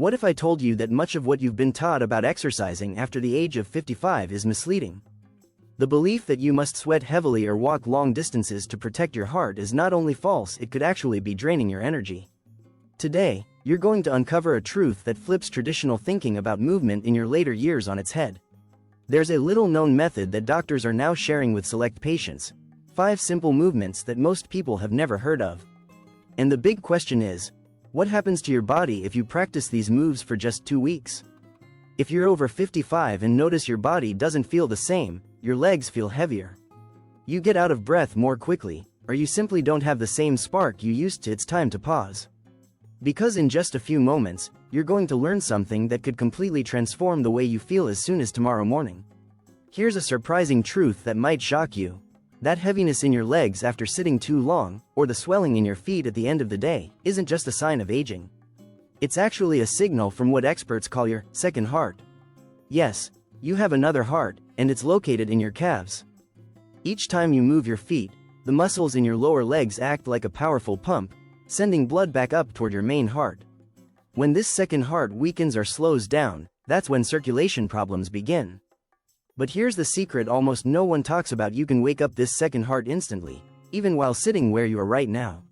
What if I told you that much of what you've been taught about exercising after the age of 55 is misleading? The belief that you must sweat heavily or walk long distances to protect your heart is not only false, it could actually be draining your energy. Today, you're going to uncover a truth that flips traditional thinking about movement in your later years on its head. There's a little-known method that doctors are now sharing with select patients: 5 simple movements that most people have never heard of. And the big question is, what happens to your body if you practice these moves for just 2 weeks? If you're over 55 and notice your body doesn't feel the same, your legs feel heavier, you get out of breath more quickly, or you simply don't have the same spark you used to, it's time to pause. Because in just a few moments, you're going to learn something that could completely transform the way you feel as soon as tomorrow morning. Here's a surprising truth that might shock you. That heaviness in your legs after sitting too long, or the swelling in your feet at the end of the day, isn't just a sign of aging. It's actually a signal from what experts call your second heart. Yes, you have another heart, and it's located in your calves. Each time you move your feet, the muscles in your lower legs act like a powerful pump, sending blood back up toward your main heart. When this second heart weakens or slows down, that's when circulation problems begin. But here's the secret almost no one talks about: you can wake up this second heart instantly, even while sitting where you are right now.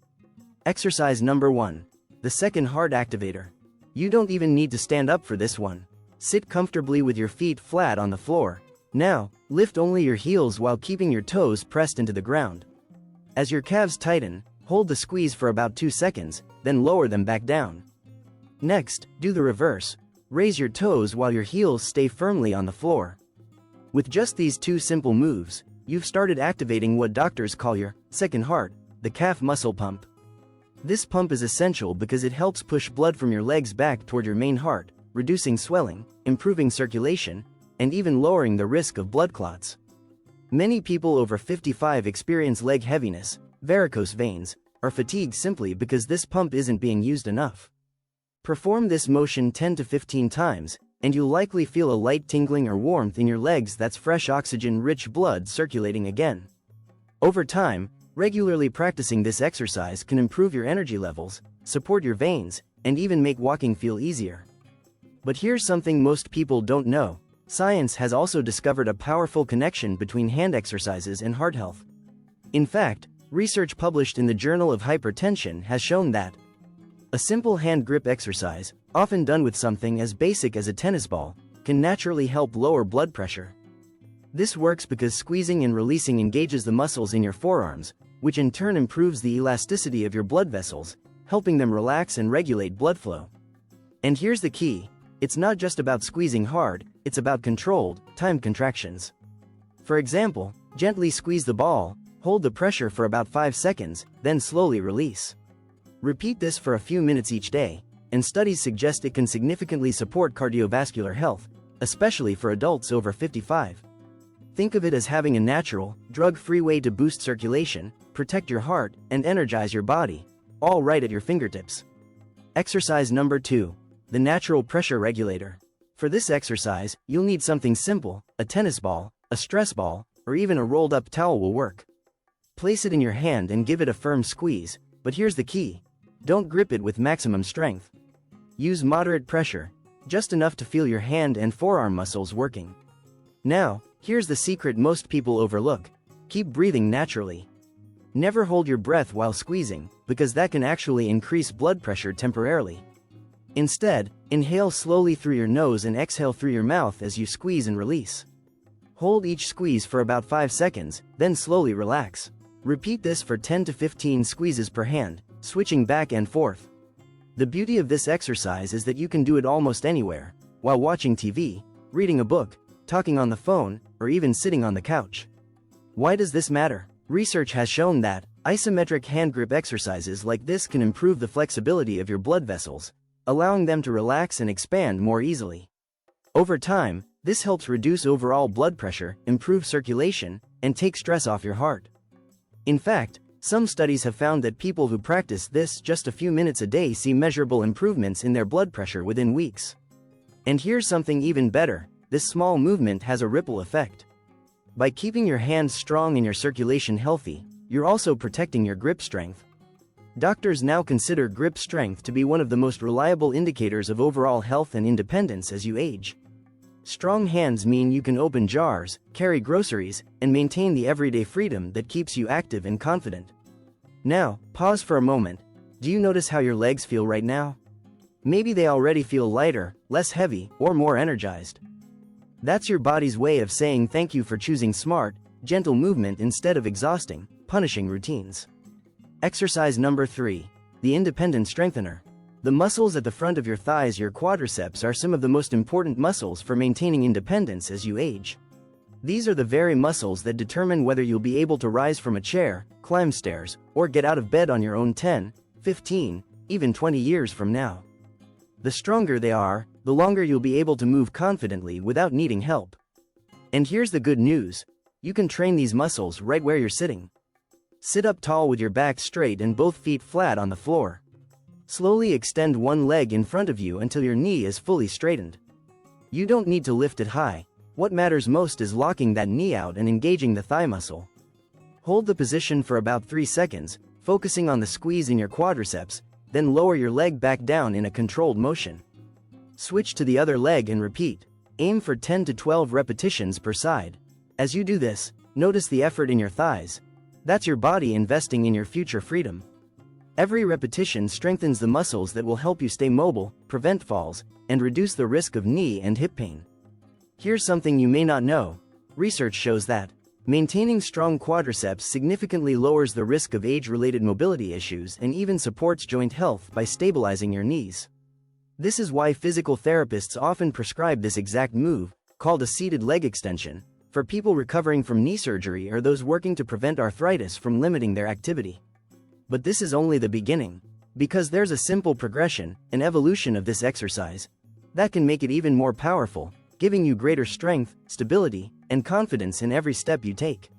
Exercise number 1. The second heart activator. You don't even need to stand up for this one. Sit comfortably with your feet flat on the floor. Now, lift only your heels while keeping your toes pressed into the ground. As your calves tighten, hold the squeeze for about 2 seconds, then lower them back down. Next, do the reverse. Raise your toes while your heels stay firmly on the floor. With just these 2 simple moves, you've started activating what doctors call your second heart, the calf muscle pump. This pump is essential because it helps push blood from your legs back toward your main heart, reducing swelling, improving circulation, and even lowering the risk of blood clots. Many people over 55 experience leg heaviness, varicose veins, or fatigue simply because this pump isn't being used enough. Perform this motion 10 to 15 times, and you'll likely feel a light tingling or warmth in your legs. That's fresh oxygen-rich blood circulating again. Over time, regularly practicing this exercise can improve your energy levels, support your veins, and even make walking feel easier. But here's something most people don't know. Science has also discovered a powerful connection between hand exercises and heart health. In fact, research published in the Journal of Hypertension has shown that a simple hand grip exercise, often done with something as basic as a tennis ball, can naturally help lower blood pressure. This works because squeezing and releasing engages the muscles in your forearms, which in turn improves the elasticity of your blood vessels, helping them relax and regulate blood flow. And here's the key: it's not just about squeezing hard, it's about controlled, timed contractions. For example, gently squeeze the ball, hold the pressure for about 5 seconds, then slowly release. Repeat this for a few minutes each day, and studies suggest it can significantly support cardiovascular health, especially for adults over 55. Think of it as having a natural, drug-free way to boost circulation, protect your heart, and energize your body, all right at your fingertips. Exercise number 2. The natural pressure regulator. For this exercise, you'll need something simple: a tennis ball, a stress ball, or even a rolled-up towel will work. Place it in your hand and give it a firm squeeze, but here's the key: don't grip it with maximum strength. Use moderate pressure, just enough to feel your hand and forearm muscles working. Now, here's the secret most people overlook: keep breathing naturally. Never hold your breath while squeezing, because that can actually increase blood pressure temporarily. Instead, inhale slowly through your nose and exhale through your mouth as you squeeze and release. Hold each squeeze for about 5 seconds, then slowly relax. Repeat this for 10 to 15 squeezes per hand, switching back and forth. The beauty of this exercise is that you can do it almost anywhere, while watching TV, reading a book, talking on the phone, or even sitting on the couch. Why does this matter? Research has shown that isometric hand grip exercises like this can improve the flexibility of your blood vessels, allowing them to relax and expand more easily. Over time, this helps reduce overall blood pressure, improve circulation, and take stress off your heart. In fact, some studies have found that people who practice this just a few minutes a day see measurable improvements in their blood pressure within weeks. And here's something even better: this small movement has a ripple effect. By keeping your hands strong and your circulation healthy, you're also protecting your grip strength. Doctors now consider grip strength to be one of the most reliable indicators of overall health and independence as you age. Strong hands mean you can open jars, carry groceries, and maintain the everyday freedom that keeps you active and confident. Now, pause for a moment. Do you notice how your legs feel right now? Maybe they already feel lighter, less heavy, or more energized. That's your body's way of saying thank you for choosing smart, gentle movement instead of exhausting, punishing routines. Exercise number 3. The independent strengthener. The muscles at the front of your thighs, your quadriceps, are some of the most important muscles for maintaining independence as you age. These are the very muscles that determine whether you'll be able to rise from a chair, climb stairs, or get out of bed on your own 10, 15, even 20 years from now. The stronger they are, the longer you'll be able to move confidently without needing help. And here's the good news. You can train these muscles right where you're sitting. Sit up tall with your back straight and both feet flat on the floor. Slowly extend one leg in front of you until your knee is fully straightened. You don't need to lift it high. What matters most is locking that knee out and engaging the thigh muscle. Hold the position for about 3 seconds, focusing on the squeeze in your quadriceps, then lower your leg back down in a controlled motion. Switch to the other leg and repeat. Aim for 10 to 12 repetitions per side. As you do this, notice the effort in your thighs. That's your body investing in your future freedom. Every repetition strengthens the muscles that will help you stay mobile, prevent falls, and reduce the risk of knee and hip pain. Here's something you may not know. Research shows that maintaining strong quadriceps significantly lowers the risk of age-related mobility issues and even supports joint health by stabilizing your knees. This is why physical therapists often prescribe this exact move, called a seated leg extension, for people recovering from knee surgery or those working to prevent arthritis from limiting their activity. But this is only the beginning, because there's a simple progression, an evolution of this exercise, that can make it even more powerful, giving you greater strength, stability, and confidence in every step you take.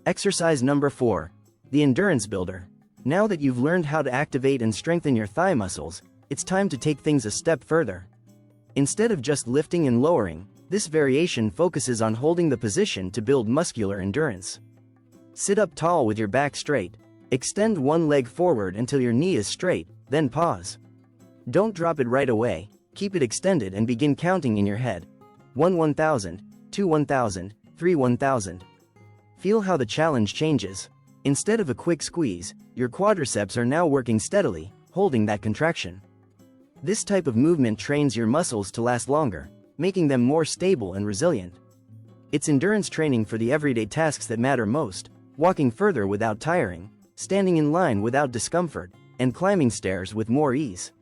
Exercise number 4. The endurance builder. Now that you've learned how to activate and strengthen your thigh muscles, it's time to take things a step further. Instead of just lifting and lowering, this variation focuses on holding the position to build muscular endurance. Sit up tall with your back straight. Extend one leg forward until your knee is straight, then pause. Don't drop it right away. Keep it extended and begin counting in your head. 1 1000, 2 1000, 3 1000. Feel how the challenge changes. Instead of a quick squeeze, your quadriceps are now working steadily, holding that contraction. This type of movement trains your muscles to last longer, making them more stable and resilient. It's endurance training for the everyday tasks that matter most: walking further without tiring, standing in line without discomfort, and climbing stairs with more ease.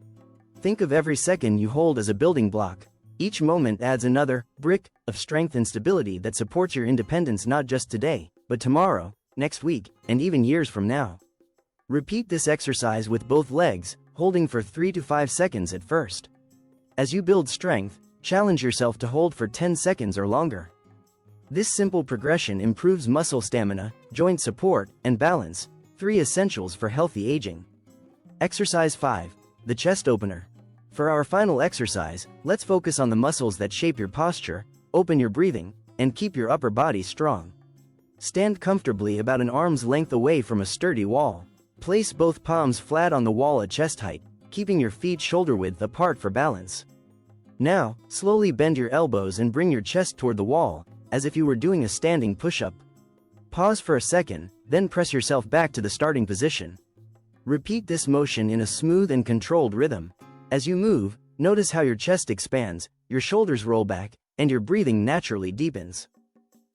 Think of every second you hold as a building block. Each moment adds another brick of strength and stability that supports your independence not just today, but tomorrow, next week, and even years from now. Repeat this exercise with both legs, holding for 3 to 5 seconds at first. As you build strength, challenge yourself to hold for 10 seconds or longer. This simple progression improves muscle stamina, joint support, and balance, 3 essentials for healthy aging. Exercise 5. The chest opener. For our final exercise, let's focus on the muscles that shape your posture, open your breathing, and keep your upper body strong. Stand comfortably about an arm's length away from a sturdy wall. Place both palms flat on the wall at chest height, keeping your feet shoulder width apart for balance. Now, slowly bend your elbows and bring your chest toward the wall, as if you were doing a standing push-up. Pause for a second, then press yourself back to the starting position. Repeat this motion in a smooth and controlled rhythm. As you move, notice how your chest expands, your shoulders roll back, and your breathing naturally deepens.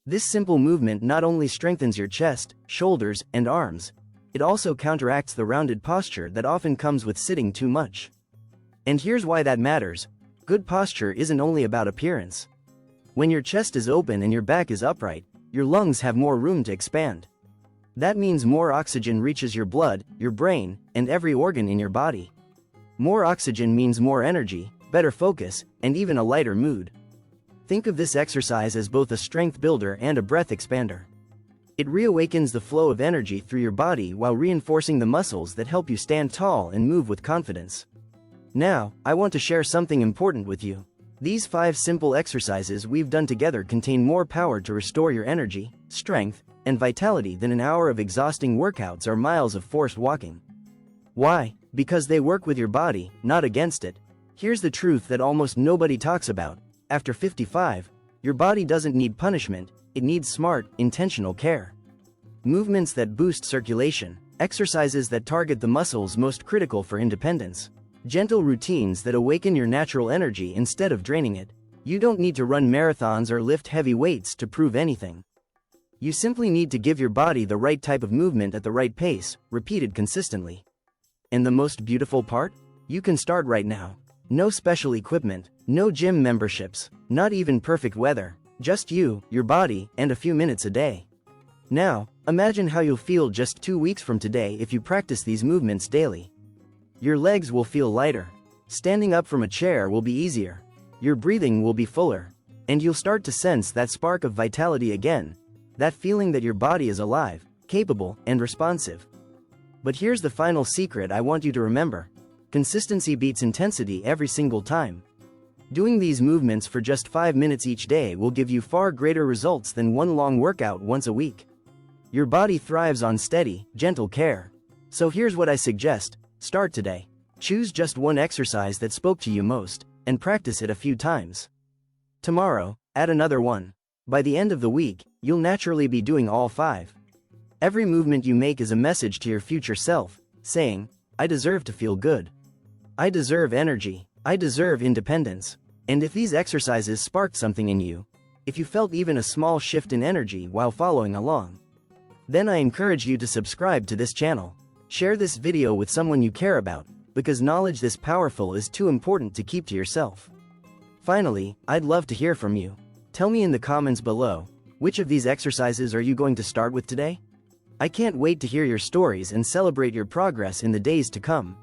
This simple movement not only strengthens your chest, shoulders, and arms, it also counteracts the rounded posture that often comes with sitting too much. And here's why that matters. Good posture isn't only about appearance. When your chest is open and your back is upright, your lungs have more room to expand. That means more oxygen reaches your blood, your brain, and every organ in your body. More oxygen means more energy, better focus, and even a lighter mood. Think of this exercise as both a strength builder and a breath expander. It reawakens the flow of energy through your body while reinforcing the muscles that help you stand tall and move with confidence. Now, I want to share something important with you. These 5 simple exercises we've done together contain more power to restore your energy, strength, and vitality than an hour of exhausting workouts or miles of forced walking. Why? Because they work with your body, not against it. Here's the truth that almost nobody talks about. After 55, your body doesn't need punishment, it needs smart, intentional care. Movements that boost circulation, exercises that target the muscles most critical for independence, gentle routines that awaken your natural energy instead of draining it. You don't need to run marathons or lift heavy weights to prove anything. You simply need to give your body the right type of movement at the right pace, repeated consistently. And the most beautiful part? You can start right now. No special equipment, no gym memberships, not even perfect weather, just you, your body, and a few minutes a day. Now, imagine how you'll feel just 2 weeks from today if you practice these movements daily. Your legs will feel lighter. Standing up from a chair will be easier. Your breathing will be fuller. And you'll start to sense that spark of vitality again. That feeling that your body is alive, capable, and responsive. But here's the final secret I want you to remember. Consistency beats intensity every single time. Doing these movements for just 5 minutes each day will give you far greater results than one long workout once a week. Your body thrives on steady, gentle care. So here's what I suggest. Start today. Choose just one exercise that spoke to you most, and practice it a few times. Tomorrow, add another one. By the end of the week, you'll naturally be doing all 5. Every movement you make is a message to your future self, saying, I deserve to feel good. I deserve energy. I deserve independence. And if these exercises sparked something in you, if you felt even a small shift in energy while following along, then I encourage you to subscribe to this channel. Share this video with someone you care about, because knowledge this powerful is too important to keep to yourself. Finally, I'd love to hear from you. Tell me in the comments below, which of these exercises are you going to start with today? I can't wait to hear your stories and celebrate your progress in the days to come.